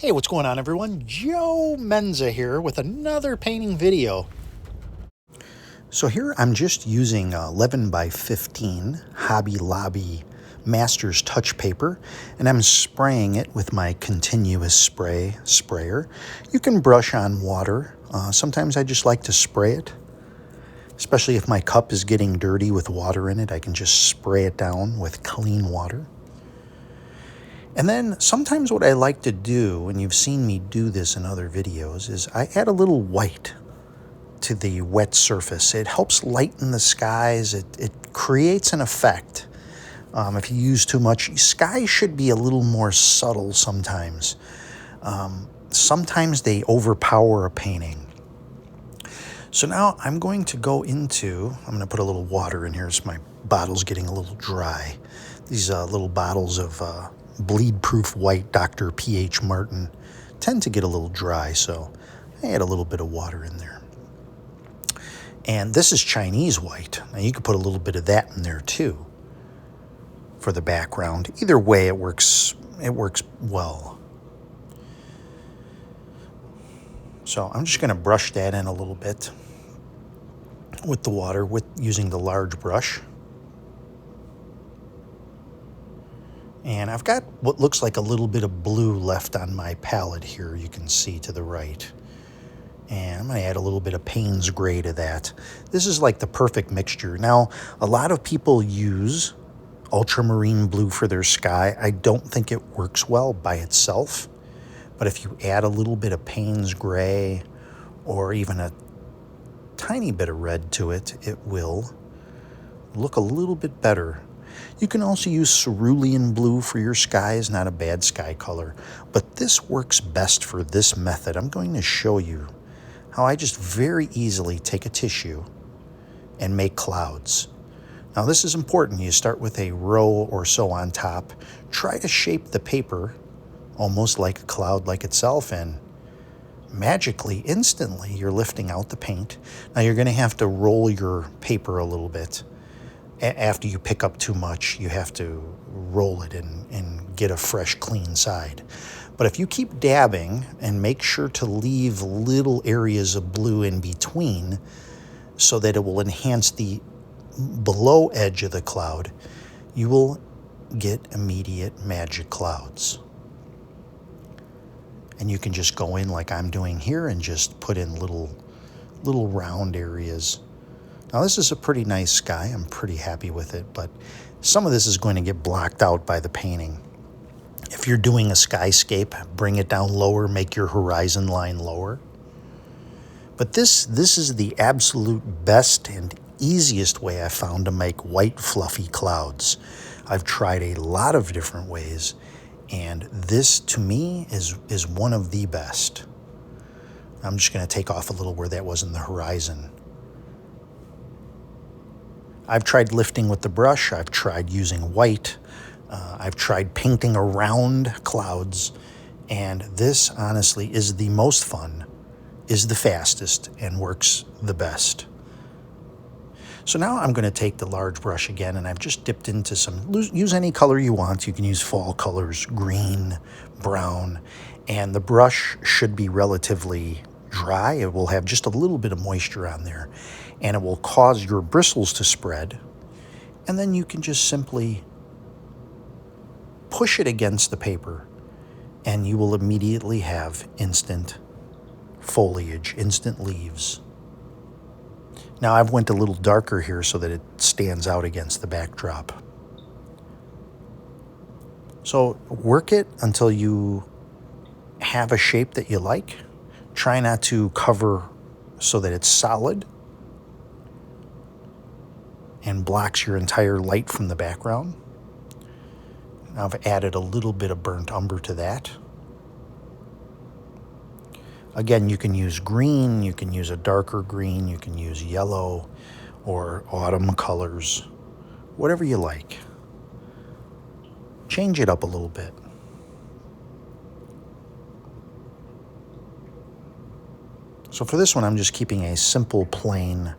Hey, what's going on, everyone? Joe Menza here with another painting video. So here I'm just using 11 by 15 Hobby Lobby Masters touch paper, and I'm spraying it with my continuous sprayer. You can brush on water. Sometimes I just like to spray it, especially if my cup is getting dirty with water in it. I can just spray it down with clean water. And then sometimes what I like to do, and you've seen me do this in other videos, is I add a little white to the wet surface. It helps lighten the skies. It creates an effect. If you use too much, skies should be a little more subtle sometimes. Sometimes they overpower a painting. So now I'm going to I'm going to put a little water in here so my bottle's getting a little dry. These little bottles of bleed-proof white Dr. P.H. Martin tend to get a little dry, so I add a little bit of water in there. And this is Chinese white. Now you could put a little bit of that in there too for the background. Either way, it works well. So I'm just going to brush that in a little bit with the water, using the large brush. And I've got what looks like a little bit of blue left on my palette here, you can see to the right. And I'm going to add a little bit of Payne's Gray to that. This is like the perfect mixture. Now, a lot of people use ultramarine blue for their sky. I don't think it works well by itself. But if you add a little bit of Payne's Gray or even a tiny bit of red to it, it will look a little bit better. You can also use cerulean blue for your skies, not a bad sky color. But this works best for this method. I'm going to show you how I just very easily take a tissue and make clouds. Now this is important. You start with a row or so on top. Try to shape the paper almost like a cloud like itself, and magically, instantly, you're lifting out the paint. Now you're going to have to roll your paper a little bit. After you pick up too much, you have to roll it and get a fresh, clean side. But if you keep dabbing and make sure to leave little areas of blue in between so that it will enhance the below edge of the cloud, you will get immediate magic clouds. And you can just go in like I'm doing here and just put in little round areas. Now this is a pretty nice sky. I'm pretty happy with it, but some of this is going to get blocked out by the painting. If you're doing a skyscape, bring it down lower, make your horizon line lower. But this is the absolute best and easiest way I found to make white fluffy clouds. I've tried a lot of different ways, and this to me is one of the best. I'm just going to take off a little where that was in the horizon. I've tried lifting with the brush. I've tried using white. I've tried painting around clouds. And this, honestly, is the most fun, is the fastest, and works the best. So now I'm going to take the large brush again, and I've just dipped into use any color you want. You can use fall colors, green, brown. And the brush should be relatively dry. It will have just a little bit of moisture on there, and it will cause your bristles to spread. And then you can just simply push it against the paper, and you will immediately have instant foliage, instant leaves. Now I've went a little darker here so that it stands out against the backdrop. So work it until you have a shape that you like. Try not to cover so that it's solid and blocks your entire light from the background. Now I've added a little bit of burnt umber to that. Again, you can use green, you can use a darker green, you can use yellow or autumn colors, whatever you like. Change it up a little bit. So for this one, I'm just keeping a simple plain.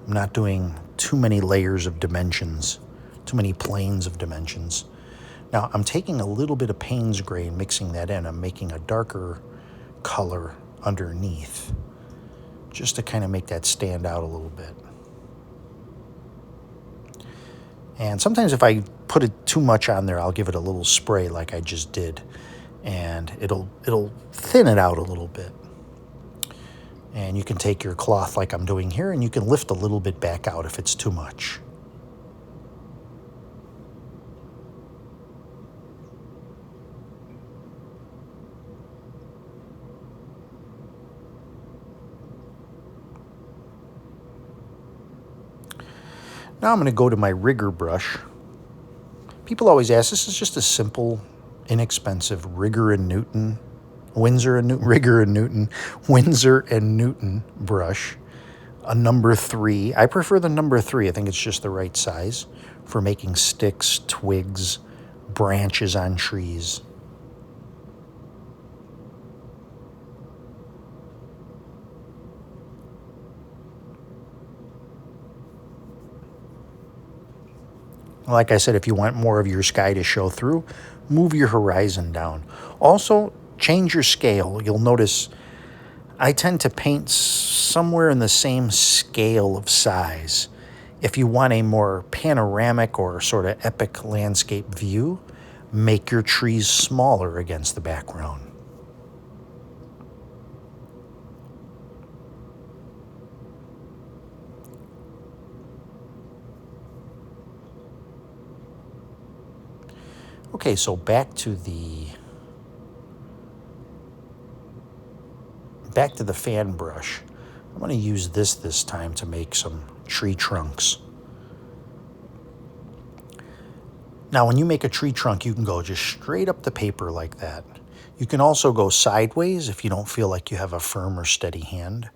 I'm not doing too many layers of dimensions, too many planes of dimensions. Now I'm taking a little bit of Payne's gray and mixing that in. I'm making a darker color underneath just to kind of make that stand out a little bit. And sometimes if I put it too much on there, I'll give it a little spray like I just did, and it'll thin it out a little bit. And you can take your cloth like I'm doing here, and you can lift a little bit back out if it's too much. Now I'm going to go to my rigger brush. People always ask, this is just a simple, inexpensive Rigger and Newton, Windsor and Newton, Rigger and Newton, Windsor and Newton brush. A number 3. I prefer the number 3. I think it's just the right size for making sticks, twigs, branches on trees. Like I said, if you want more of your sky to show through, move your horizon down. Also, change your scale. You'll notice I tend to paint somewhere in the same scale of size. If you want a more panoramic or sort of epic landscape view, make your trees smaller against the background. Okay, so back to the fan brush. I'm going to use this time to make some tree trunks. Now, when you make a tree trunk, you can go just straight up the paper like that. You can also go sideways if you don't feel like you have a firm or steady hand.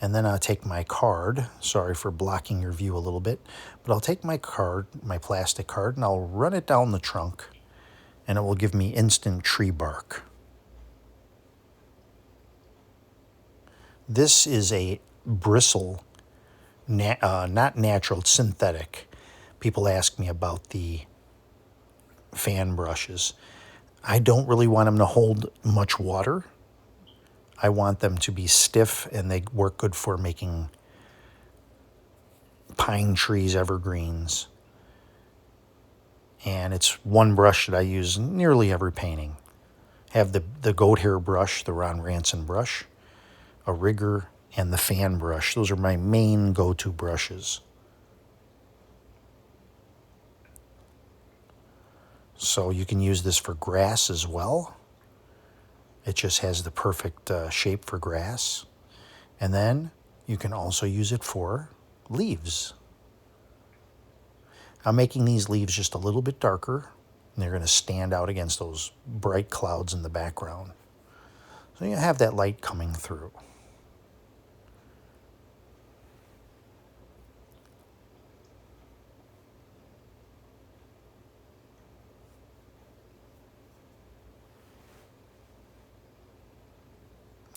And then I'll take my card. Sorry for blocking your view a little bit, but I'll take my card, my plastic card, and I'll run it down the trunk, and it will give me instant tree bark. This is a bristle, not natural, it's synthetic. People ask me about the fan brushes. I don't really want them to hold much water. I want them to be stiff, and they work good for making pine trees, evergreens. And it's one brush that I use in nearly every painting. I have the goat hair brush, the Ron Ranson brush, a rigger, and the fan brush. Those are my main go-to brushes. So you can use this for grass as well. It just has the perfect shape for grass. And then you can also use it for leaves. I'm making these leaves just a little bit darker, and they're going to stand out against those bright clouds in the background. So you have that light coming through.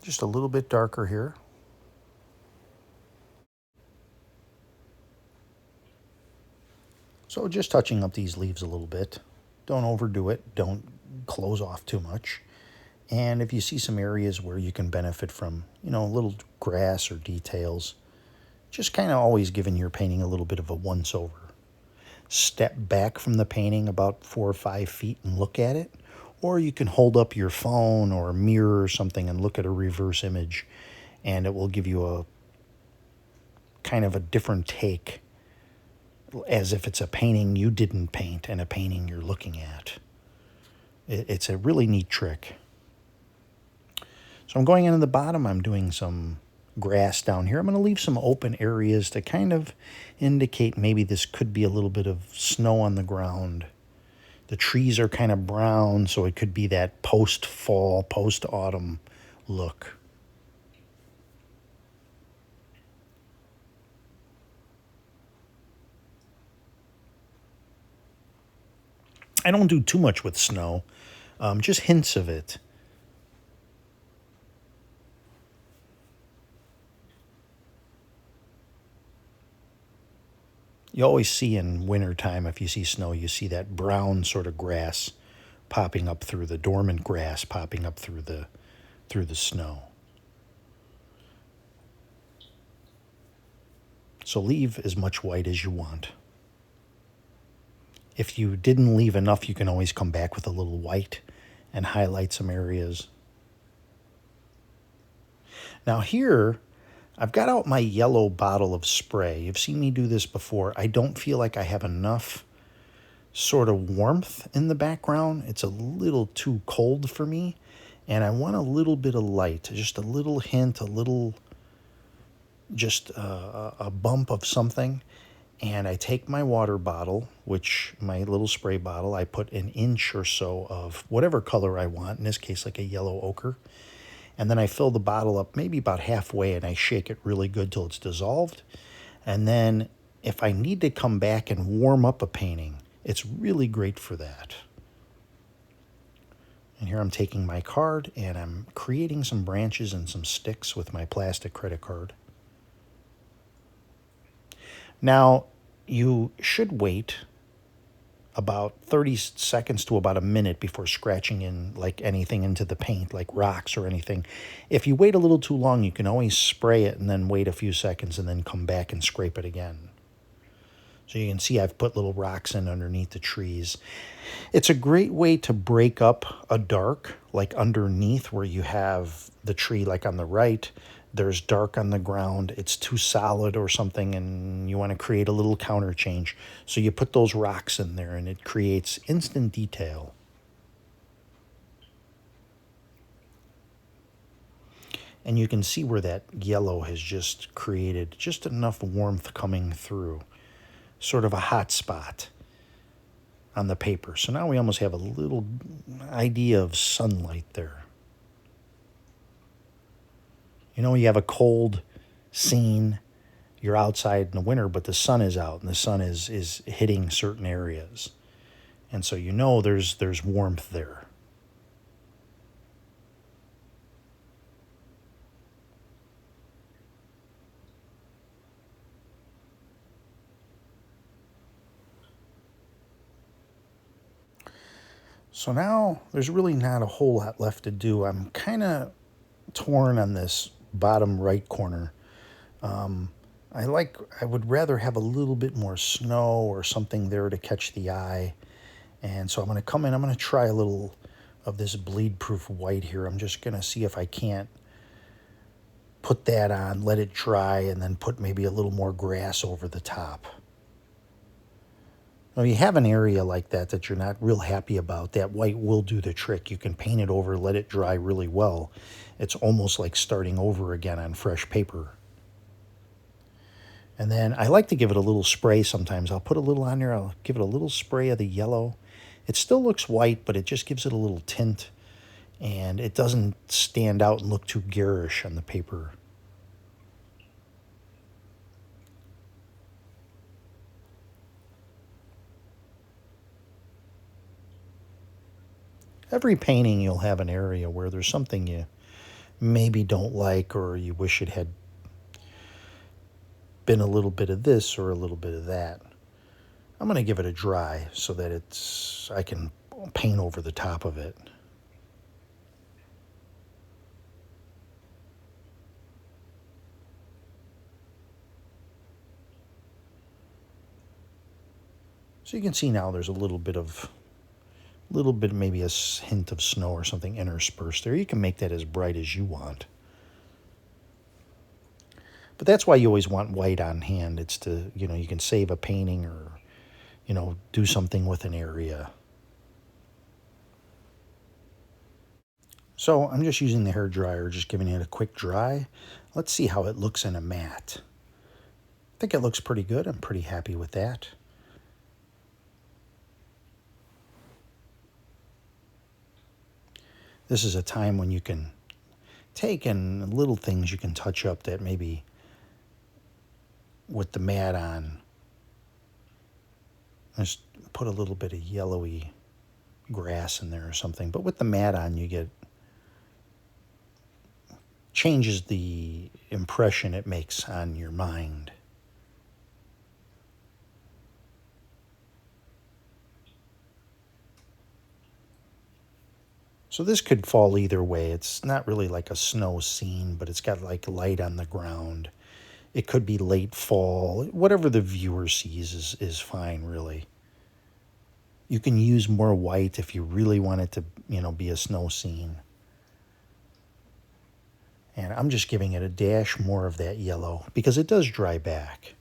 Just a little bit darker here. So just touching up these leaves a little bit. Don't overdo it. Don't close off too much. And if you see some areas where you can benefit from, little grass or details, just kind of always giving your painting a little bit of a once-over. Step back from the painting about 4 or 5 feet and look at it. Or you can hold up your phone or a mirror or something and look at a reverse image, and it will give you a kind of a different take, as if it's a painting you didn't paint and a painting you're looking at. It's a really neat trick. So I'm going into the bottom. I'm doing some grass down here. I'm going to leave some open areas to kind of indicate maybe this could be a little bit of snow on the ground. The trees are kind of brown, so it could be that post-fall, post-autumn look. I don't do too much with snow, just hints of it. You always see in wintertime, if you see snow, you see that brown sort of grass popping up through the dormant grass, popping up through the snow. So leave as much white as you want. If you didn't leave enough, you can always come back with a little white and highlight some areas. Now here, I've got out my yellow bottle of spray. You've seen me do this before. I don't feel like I have enough sort of warmth in the background. It's a little too cold for me, and I want a little bit of light, just a little hint, a little, just a bump of something. And I take my water bottle, which my little spray bottle, I put an inch or so of whatever color I want, in this case like a yellow ochre. And then I fill the bottle up maybe about halfway, and I shake it really good till it's dissolved. And then if I need to come back and warm up a painting, it's really great for that. And here I'm taking my card and I'm creating some branches and some sticks with my plastic credit card. Now, you should wait about 30 seconds to about a minute before scratching in like anything into the paint, like rocks or anything. If you wait a little too long, you can always spray it and then wait a few seconds and then come back and scrape it again. So you can see I've put little rocks in underneath the trees. It's a great way to break up a dark, like underneath where you have the tree like on the right, there's dark on the ground, it's too solid or something, and you want to create a little counter change. So you put those rocks in there and it creates instant detail. And you can see where that yellow has just created just enough warmth coming through, sort of a hot spot on the paper. So now we almost have a little idea of sunlight there. You know, you have a cold scene, you're outside in the winter, but the sun is out and the sun is hitting certain areas. And so you know there's warmth there. So now there's really not a whole lot left to do. I'm kind of torn on this bottom right corner. I would rather have a little bit more snow or something there to catch the eye. And so I'm going to come in, I'm going to try a little of this bleed proof white here. I'm just going to see if I can't put that on, let it dry, and then put maybe a little more grass over the top. Now, you have an area like that you're not real happy about, that white will do the trick. You can paint it over, let it dry really well. It's almost like starting over again on fresh paper. And then I like to give it a little spray sometimes. I'll put a little on there, I'll give it a little spray of the yellow. It still looks white, but it just gives it a little tint, and it doesn't stand out and look too garish on the paper. Every painting you'll have an area where there's something you maybe don't like or you wish it had been a little bit of this or a little bit of that. I'm going to give it a dry so that I can paint over the top of it. So you can see now there's a little bit maybe a hint of snow or something interspersed there. You can make that as bright as you want. But that's why you always want white on hand. It's to, you can save a painting or, do something with an area. So I'm just using the hair dryer, just giving it a quick dry. Let's see how it looks in a matte. I think it looks pretty good. I'm pretty happy with that. This is a time when you can take and little things you can touch up that maybe with the matte on. Just put a little bit of yellowy grass in there or something. But with the matte on, you get changes the impression it makes on your mind. So this could fall either way. It's not really like a snow scene, but it's got like light on the ground. It could be late fall. Whatever the viewer sees is fine, really. You can use more white if you really want it to, be a snow scene. And I'm just giving it a dash more of that yellow because it does dry back.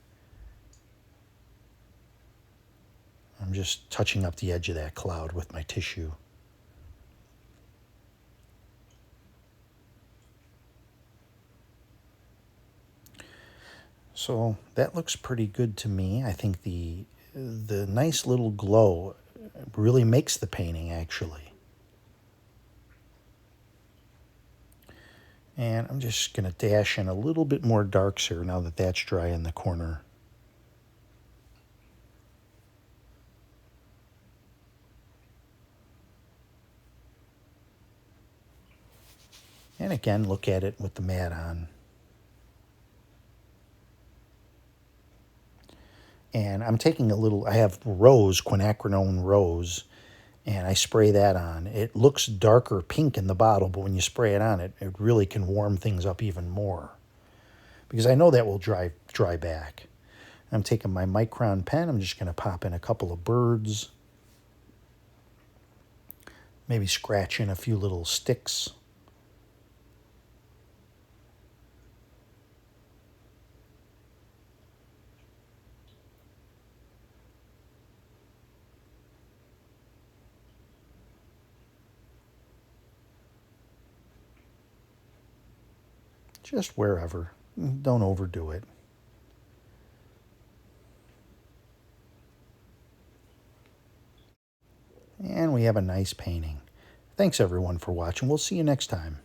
I'm just touching up the edge of that cloud with my tissue. So that looks pretty good to me. I think the nice little glow really makes the painting, actually. And I'm just going to dash in a little bit more darks here now that that's dry in the corner. And again, look at it with the mat on. And I'm taking I have rose, quinacridone rose, and I spray that on. It looks darker pink in the bottle, but when you spray it on, it really can warm things up even more. Because I know that will dry back. I'm taking my Micron pen. I'm just going to pop in a couple of birds. Maybe scratch in a few little sticks. Just wherever. Don't overdo it. And we have a nice painting. Thanks everyone for watching. We'll see you next time.